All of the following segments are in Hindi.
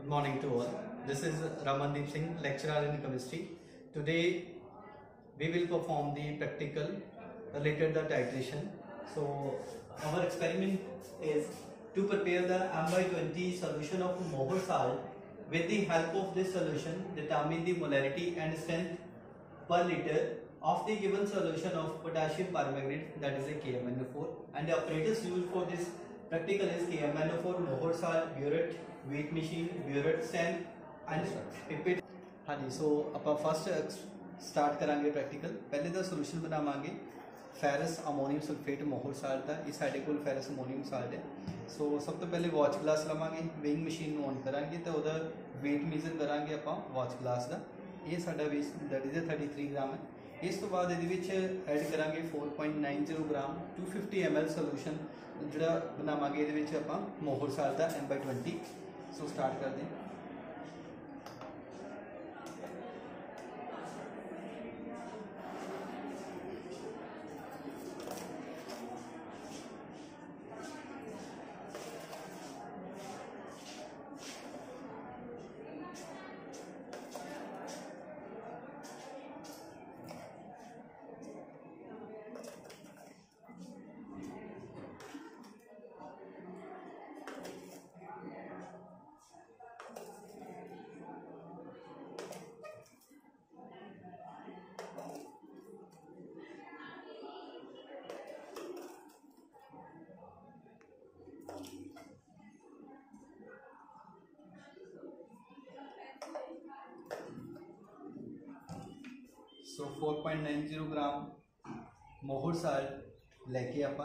Good morning to all. This is Ramandeep Singh, lecturer in chemistry. Today we will perform the practical related to titration. So our experiment is to prepare the M by 20 solution of Mohor salt. With the help of this solution, determine the molarity and strength per liter of the given solution of potassium permanganate, that is a KMnO4, and the apparatus used for this practical is KMnO4, Mohor salt, burette, weight machine, burette stand and pipette. हाँ जी, सो आप फस्ट स्टार्ट करांगे प्रैक्टिकल। पहले तो सोल्यूशन बनावांगे ferrous ammonium sulphate Mohr salt का। ये साढ़े को फेरस अमोनियम साल्ट है। सो सब तो पहले वॉच ग्लास लवांगे, वेइंग मशीन ऑन करांगे तो वह वेट मेजर करांगे आप वॉच ग्लास का। ये साडा वेट दैट इज 33 ग्राम है। इस तो बाद ऐड करांगे 4.90 ग्राम 250 ml सोल्यूशन जोड़ा बनावांगे ये आप मोहर साल्ट का M/20। सो स्टार्ट कर दें। सो 4.90 ग्राम मोहर साल्ट लैके आप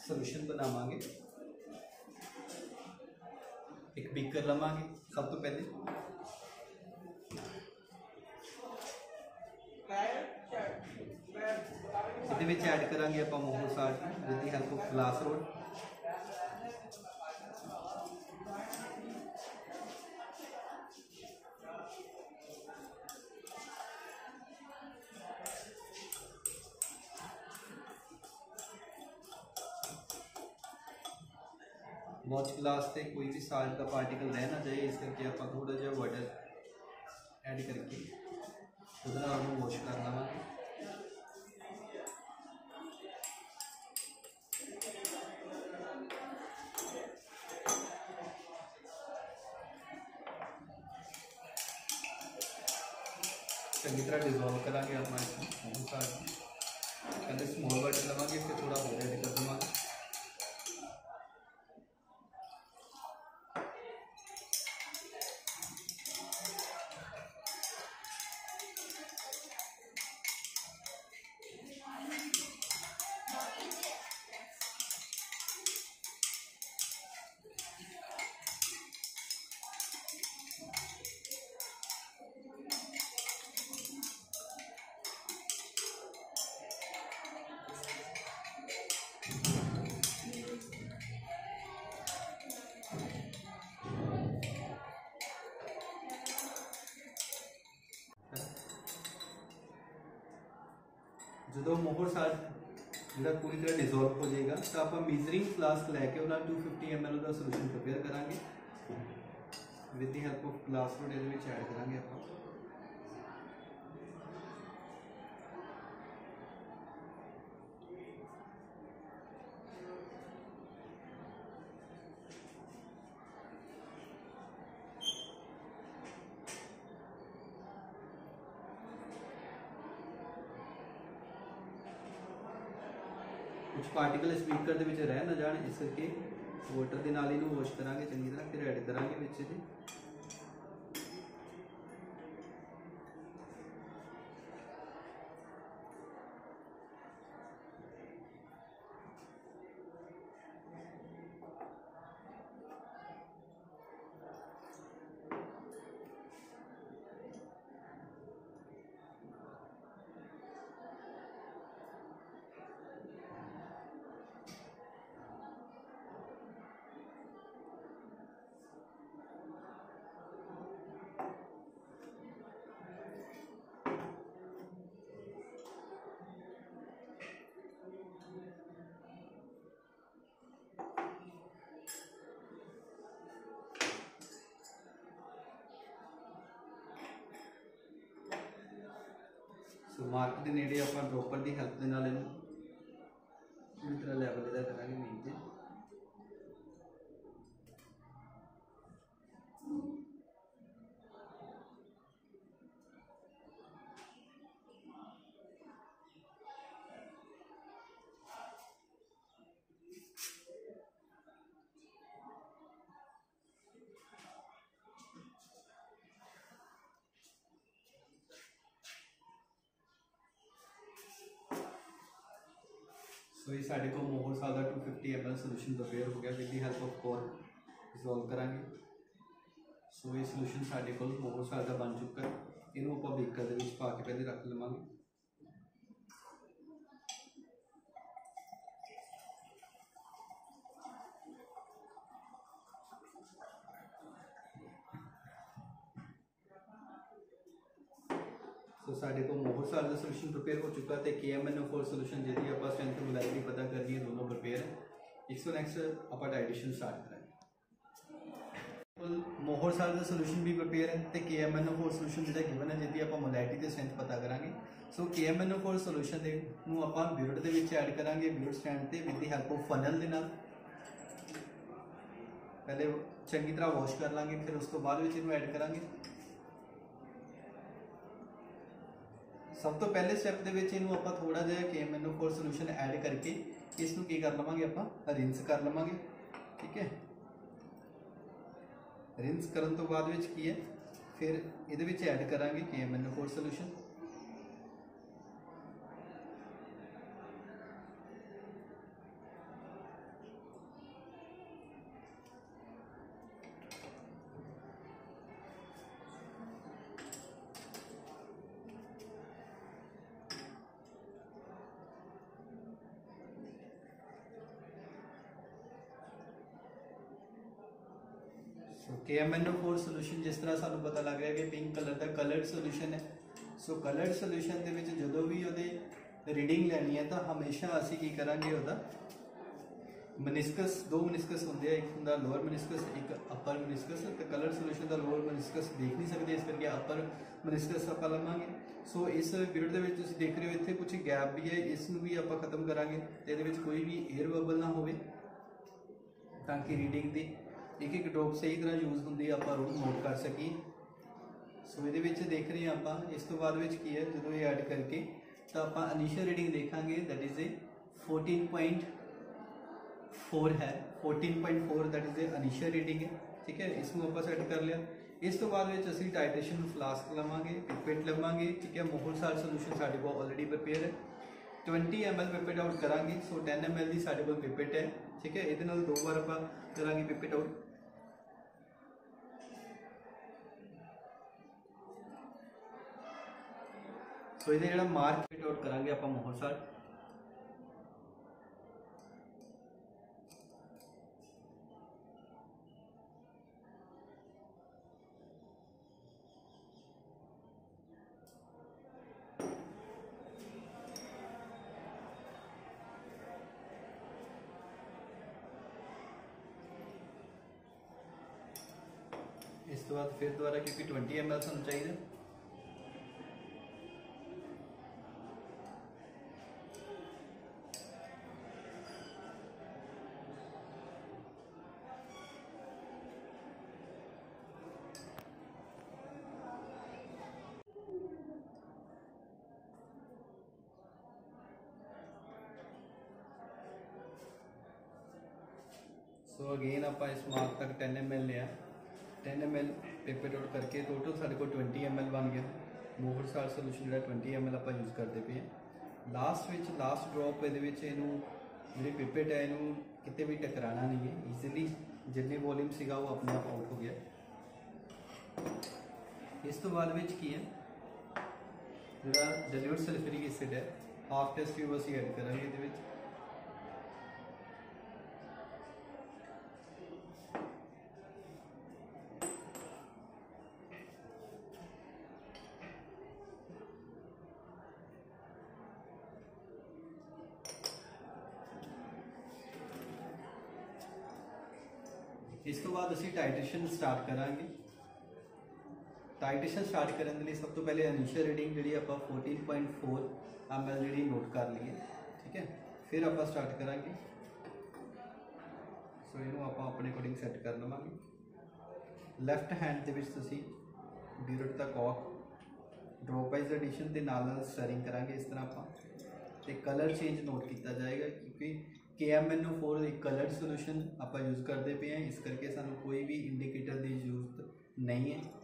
सोल्यूशन बनावांगे। एक बीकर लवांगे। सब तो पहले ये ऐड करांगे आप मोहर salt with the help of glass rod. Watch glass से कोई भी साल्ट का पार्टिकल रहना चाहिए, इस करके आप थोड़ा जहा वाटर ऐड करके उन्होंने वॉश कर लवेंगे। चंगी तरह डिजोल्व करांगे अपना साल्ट। पहले स्मॉल वाटर लवेंगे, फिर थोड़ा और ऐड कर देंगे। जो मोहर साल्ट जो पूरी तरह डिजोल्व हो जाएगा तो आप मीजरिंग फ्लास्क लैके उन्होंने 250 ml का सोल्यूशन प्रिपेयर करांगे with the help of glass rod ये ऐड करांगे आप। कुछ पार्टिकल स्पीकर के रह ना जाए, इस करके वाटर के नाल इनू वॉश करांगे चंगी तरह, फिर ऐड करांगे विच इहदे। सो मार्क के नेड़े आप ड्रॉपर की हैल्प के नाल पूरी तरह लैवल इहदा करांगे मीन ते। सो ये साढ़े को मोहर साल का 250 ml सोल्यूशन प्रिपेयर हो गया with the help of core dissolve करांगे। सो ये सोल्यूशन साढ़े को मोहर साल का बन चुका है, इनू आप बीकर दे विच पा के पहले रख लवांगे। सो साढ़े को मोहर साल का सोल्यूशन प्रिपेयर हो चुका है, KMNO4 सोल्यूशन जी आप स्ट्रेंथ मोलैरिटी पता करनी है, दोनों प्रिपेयर है। इस नैक्सट आप डाइटेशन स्टार्ट करेंगे। मोहर साल का सोल्यूशन भी प्रिपेयर है तो KMNO4 सोल्यूशन जो गिवन है जी आप मोलैरिटी तो स्ट्रेंथ पता करांगे। सो KMNO4 सोल्यूशन आप ब्यूरट के ऐड करांगे, ब्यूरट स्टैंड से with the help of funnel के नाल पहले चंगी तरह वॉश कर लांगे, फिर उस तो बाद इनू ऐड करांगे। सब तो पहले स्टैप के आप थोड़ा जहा KMNO4 सोल्यूशन ऐड करके इसनू की कर लवांगे, आप रिंस कर लवांगे। ठीक है, रिंस करन तो बाद की है फिर ये ऐड करांगे KMNO4 सोल्यूशन। KMNO4 सोल्यूशन जिस तरह सानू पता लग रहा है कि पिंक कलर का कलर्ड सोल्यूशन है। सो कलर्ड सोल्यूशन के जो भी वो रीडिंग लैनी है तो हमेशा असी की करांगे वो मनिस्कस, दो मनिस्कस होंगे, एक होंगे लोअर मनिस्कस, एक अपर मनिस्कस। तो कलर्ड सोल्यूशन का लोअर मनिस्कस देख नहीं सकते, इस करके अपर मनिस्कस आप लवांगे। सो इस पीरियड के देख रहे हो इतने कुछ गैप भी है, इसनू भी आप खत्म करांगे तो ये कोई भी एयर बबल ना हो ताकि रीडिंग की एक एक ड्रॉप सही तरह यूज होंगी आप नोट कर सकी। सो ये देख रहे हैं आप इस तो बाद की है जो ये ऐड करके तो आप इनिशियल रीडिंग देखा दैट इज ए 14.4 है, 14.4 that is a initial reading है। ठीक है, इसमें आप सैट कर लिया। इस तो बाद असी टाइट्रेशन फ्लास्क लवांगे, पिपेट लवांगे। ठीक है, मोहर साल सोल्यूशन साढ़े को ऑलरेडी प्रिपेयर है, 20 ml पिपेट आउट करांगे। सो 10 ml की साढ़े को पिपेट है। ठीक है, ये 2 बार आप करांगे पिपेट आउट। सो ये जो मार्क पिट आउट करांगे आप मोहर साल। इस तो बाद फिर दोबारा क्योंकि 20 ml सानू चाहिए। सो अगेन आप इस मार्क तक 10 ml लिया, 10 ml पिपेट आउट करके टोटल साढ़े को 20 ml बन गया। मोहर साल सोल्यूशन जो 20 ml आप यूज़ करते पे। लास्ट ड्रॉप ये जी पिपेट है इनू कितने भी टकराना नहीं है, ईजिली जितनी वॉल्यूम सीगा वो अपने आप आउट हो गया। इस तो बाद की है जो डाइल्यूट सल्फ्यूरिक एसिड है, हाफ टेस्ट ट्यूब असी ऐड करांगे ये। इस तो बाद असी टाइट्रेशन स्टार्ट करांगे। टाइट्रेशन स्टार्ट करने के लिए सब तो पहले इनिशियल रीडिंग जी आप 14.4 ml जी नोट कर लीए, ठीक है। फिर आप स्टार्ट करा। सो इनू आप अपने अकॉर्डिंग सैट कर लवांगे। लैफ्ट हैंड के burette the cock drop wise addition के नाल स्टरिंग करांगे। इस तरह आप कलर चेंज नोट किया जाएगा, क्योंकि KMNO4 एक कलर्ड सोल्यूशन आप यूज़ करते पे हैं, इस करके सानू कोई भी इंडिकेटर की जरूरत नहीं है।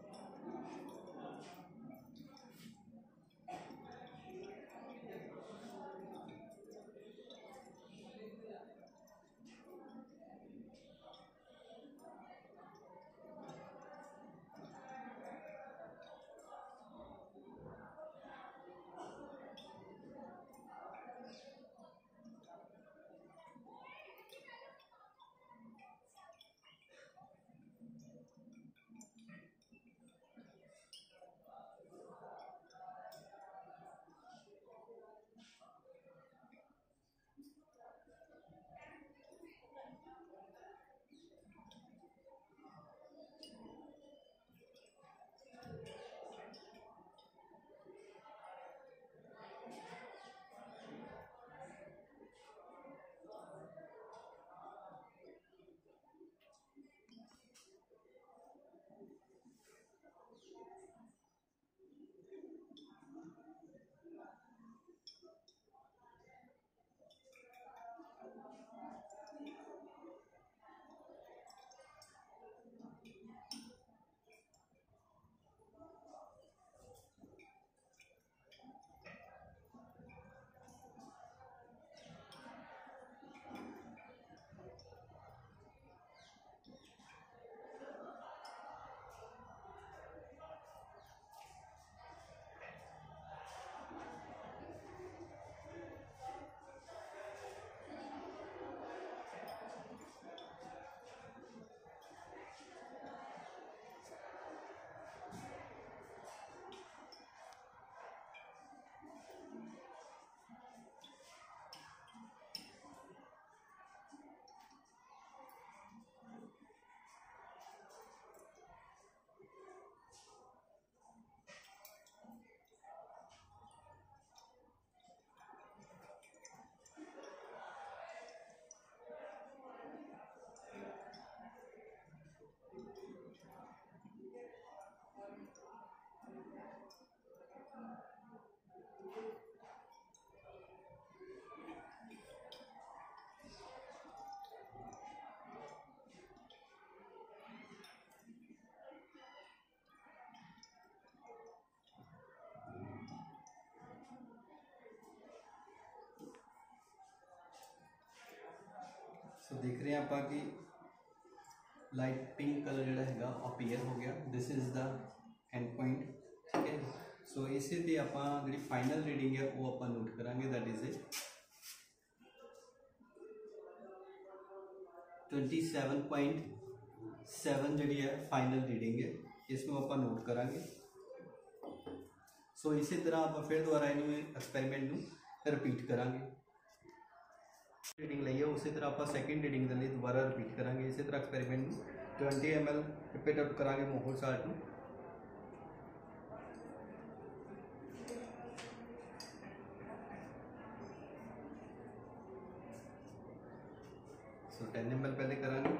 सो देख रहे हैं आप कि लाइट पिंक कलर जोड़ा है अपीयर हो गया। This is the end point, ठीक है। सो इसे दी आप जी फाइनल रीडिंग है वो आप नोट करांगे, दैट इज़ 27.7 जी है फाइनल रीडिंग है, इसमें आप नोट करांगे। सो इसी तरह आप फिर दोबारा इन एक्सपेरीमेंट रिपीट करांगे। रीडिंग लईए उसी तरह आप सैकेंड रीडिंग के लिए दोबारा रिपीट करांगे। इसी तरह एक्सपेरीमेंट 20 ml रिपीट आउट करांगे मोहर साल्ट में। सो 10 ml पहले करांगे।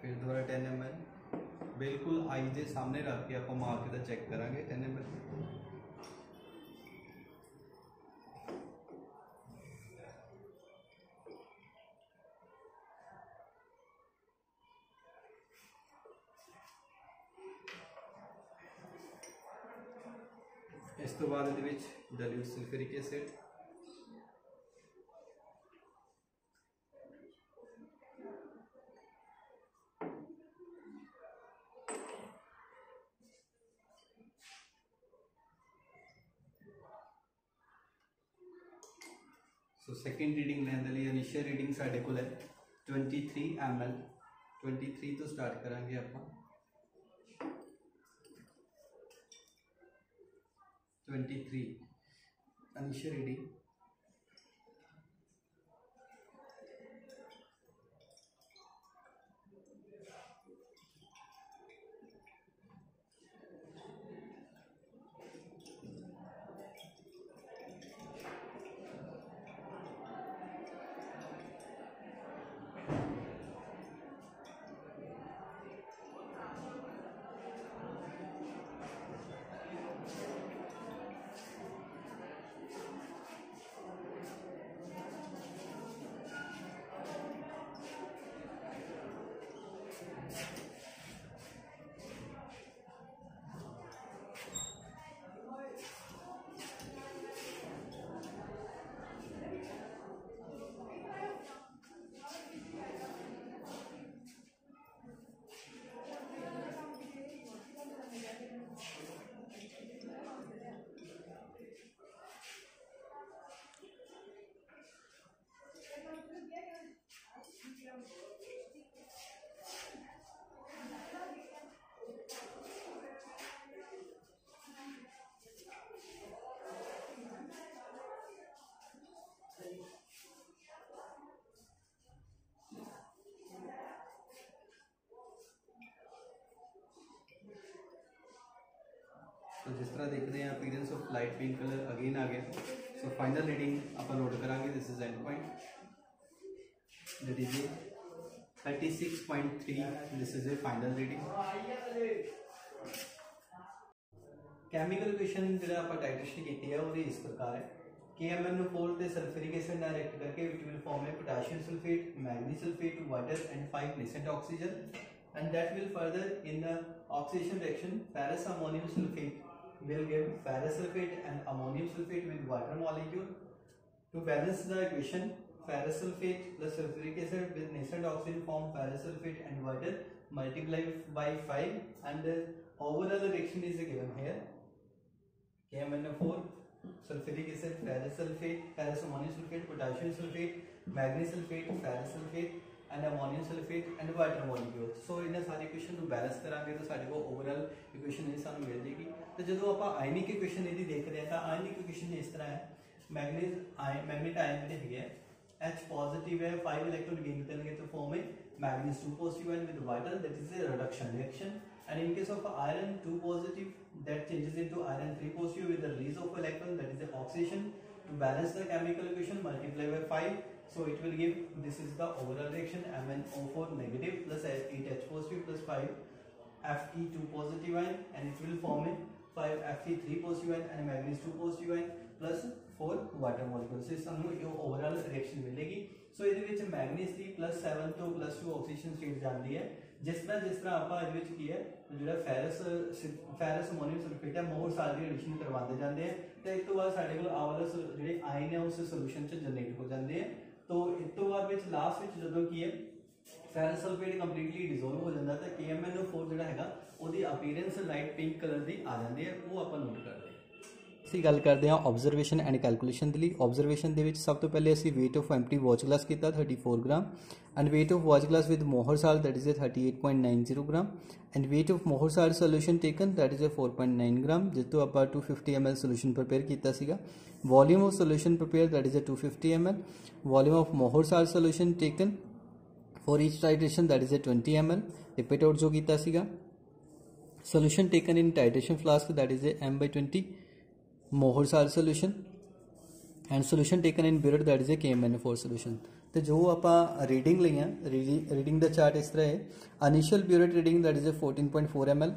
फिर दोबारा 10 ml बिल्कुल आई के सामने रख के आप मार के चेक करांगे 10 ml। इस तो बाद डाइल्यूट सल्फ्यूरिक एसिड, सो सैकेंड रीडिंग लैन लिए इनिशियल रीडिंग साढ़े को है 23 ml 23 तो स्टार्ट करांगे आप 23 इनिशियल रीडिंग तो जिस तरह देख रहे हैं appearance of light pink colour again आ गया। सो फाइनल रीडिंग आप नोट करांगे। This is end point that is 36.3 this is a final reading. Chemical equation जो आप टाइट्रेशन की है वो इस प्रकार है KMnO4 the sulfuric acid direct करके which will form a potassium sulfate, manganese sulfate, water and 5 nascent oxygen, and that will further in the oxidation reaction ferrous ammonium sulfate will give ferrous sulfate and ammonium sulfate with water molecule. To balance the equation, ferrous sulfate plus sulfuric acid with nascent oxygen form ferrous sulfate and water multiplied by 5, and the overall reaction is given here. KMnO4 sulfuric acid, ferrous sulfate, ferrous ammonium sulfate, potassium sulfate, manganese sulfate, ferrous sulfate and ammonium sulfate and water molecule. So इन सारी इक्वेशन को बैलेंस करांगे तो साडे को ओवरऑल इक्वेशन ये सानू मिल जाएगी। तो जदों आपां आयनिक इक्वेशन इहदी देख रहे हैं तो आयनिक इक्वेशन इस तरह है मैग्नेट आयन जिहड़े हैगे H पॉजिटिव है 5 इलेक्ट्रॉन गेन करेंगे तो फॉर्म है manganese 2 positive ion with water that is a reduction reaction, and in case of iron 2 positive that changes into iron 3 positive with the release of electron that is the oxidation. To balance the chemical equation multiply by 5, so it will give this is the overall reaction MnO4 negative plus 8H positive plus 5 Fe2 positive ion, and it will form a 5 Fe3 positive ion and manganese 2 positive ion plus 4 water molecules. So सानू ये overall reaction मिलेगी। सो ਇਹਦੇ ਵਿੱਚ मैंगनीज ਦੀ +7 ਤੋਂ +2 ऑक्सीडेशन स्टेट ਜਾਂਦੀ है। जिस तरह ਆਪਾਂ ਇਹਦੇ ਵਿੱਚ ਕੀ ਹੈ ਜਿਹੜਾ ਫੈਰਸ ਅਮੋਨੀਅਮ ਸਲਫੇਟ ਹੈ ਮੋਹਰ ਸਾਲ ਦੀ ਐਡੀਸ਼ਨ ਕਰਵਾਉਂਦੇ ਜਾਂਦੇ ਆ ਤੇ ਇਸ ਤੋਂ ਬਾਅਦ ਸਾਡੇ ਕੋਲ ਆ ਵਾਲਾ ਜਿਹੜੇ ਆਇਨ ਹੈ ਉਸ ਸੋਲੂਸ਼ਨ ਚ ਜਨਰੇਟ ਹੋ ਜਾਂਦੇ ਆ। तो ਇਸ ਤੋਂ ਬਾਅਦ ਵਿੱਚ ਲਾਸਟ ਵਿੱਚ ਜਦੋਂ ਕੀ ਹੈ ਫੈਰਸ ਸਲਫੇਟ ਕੰਪਲੀਟਲੀ ਡਿਸੋਲਵ ਹੋ ਜਾਂਦਾ ਤਾਂ KMnO4 ਜਿਹੜਾ ਹੈਗਾ ਉਹਦੀ ਅਪੀਅਰੈਂਸ ਲਾਈਟ ਪਿੰਕ ਕਲਰ ਦੀ ਆ ਜਾਂਦੀ ਹੈ। ਉਹ ਆਪਾਂ ਨੋਟ ਕਰਦੇ ਹਾਂ। ਅਸੀਂ ਗੱਲ ਕਰਦੇ ਹਾਂ ਆਬਜ਼ਰਵੇਸ਼ਨ ਐਂਡ ਕੈਲਕੂਲੇਸ਼ਨ ਦੇ ਲਈ। ਆਬਜ਼ਰਵੇਸ਼ਨ ਦੇ ਵਿੱਚ ਸਭ ਤੋਂ ਪਹਿਲੇ ਅਸੀਂ weight of empty watch glass ਕੀਤਾ 34 gram and weight of watch glass with Mohor salt that is a 38.90 gram and weight of Mohor salt solution taken that is a 4.9 gram ਜਿਸ ਤੋਂ ਆਪਾਂ 250 ml solution prepare ਕੀਤਾ ਸੀਗਾ। volume of solution prepared that is a 250 ml, volume of Mohor salt solution taken for each titration that is a 20 ml, repeat out जो ਕੀਤਾ ਸੀਗਾ। solution taken in titration flask that is a m/20 Mohor salt solution and solution taken in burette that is a KMnO4 solution। तो जो आप रीडिंग ली रीडिंग का चार्ट इस तरह है। Initial burette reading that is a 14.4 ml,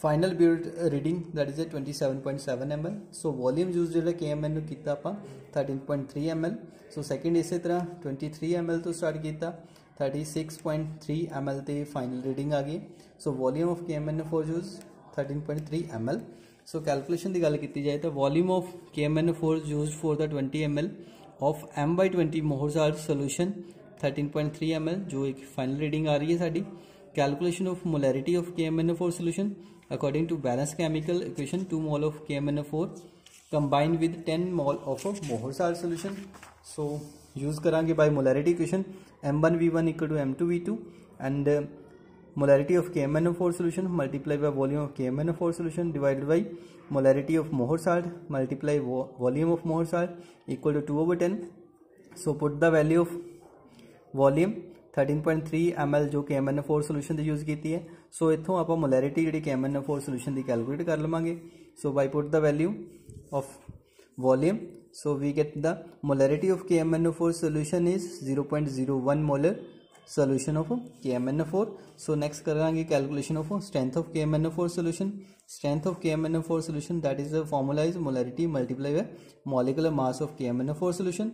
final burette reading that is a 27.7 ml। So volume use जो KMnO किया आप 13.3 ml। सो सैकेंड इस तरह 23 ml तो स्टार्ट किया 36.3 ml तो फाइनल रीडिंग आ गई। So volume of KMnO4 use 13.3 ml। So calculation की गल की जाए तो volume of KMnO4 use for the 20 ml of m/20 Mohor salt solution 13.3 ml जो एक फाइनल रीडिंग आ रही है साड़ी। Calculation of molarity of KMnO4 solution according to balance chemical equation 2 mol of KMnO4 combined with 10 mol of a Mohr salt solution. So use करांगे by molarity equation M1V1 equal to M2V2 and molarity of KMnO4 solution multiplied by volume of KMnO4 solution divided by molarity of Mohr salt multiply volume of Mohr salt equal to 2/10. So put the value of volume 13.3 ml जो KMnO4 solution ਦੀ यूज़ ਕੀਤੀ ਹੈ. सो इत्थों आप molarity ਜਿਹੜੀ KMnO4 solution ਦੀ कैलकुलेट कर लवांगे. So by put the value of volume, so we get the molarity of KMnO4 solution is 0.01 molar solution of KMnO4. So next करांगे calculation of strength of KMnO4 solution. Strength of KMnO4 solution, that is the formula is molarity multiplied by molecular mass of KMnO4 solution.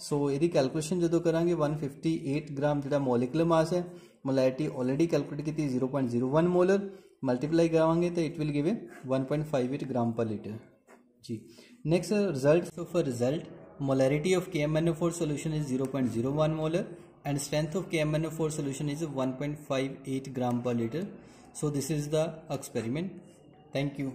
So ਇਹਦੀ कैलकुलेशन जो करांगे 158 ग्राम जो molecular mass है, molarity already कैलकुलेट की 0.01 molar मल्टीप्लाई करावांगे तो it will give 1.58 gram per litre जी. Next result. So for result molarity of KMnO4 solution is 0.01 molar and strength of KMnO4 solution is 1.58 gram per liter. So this is the experiment. Thank you.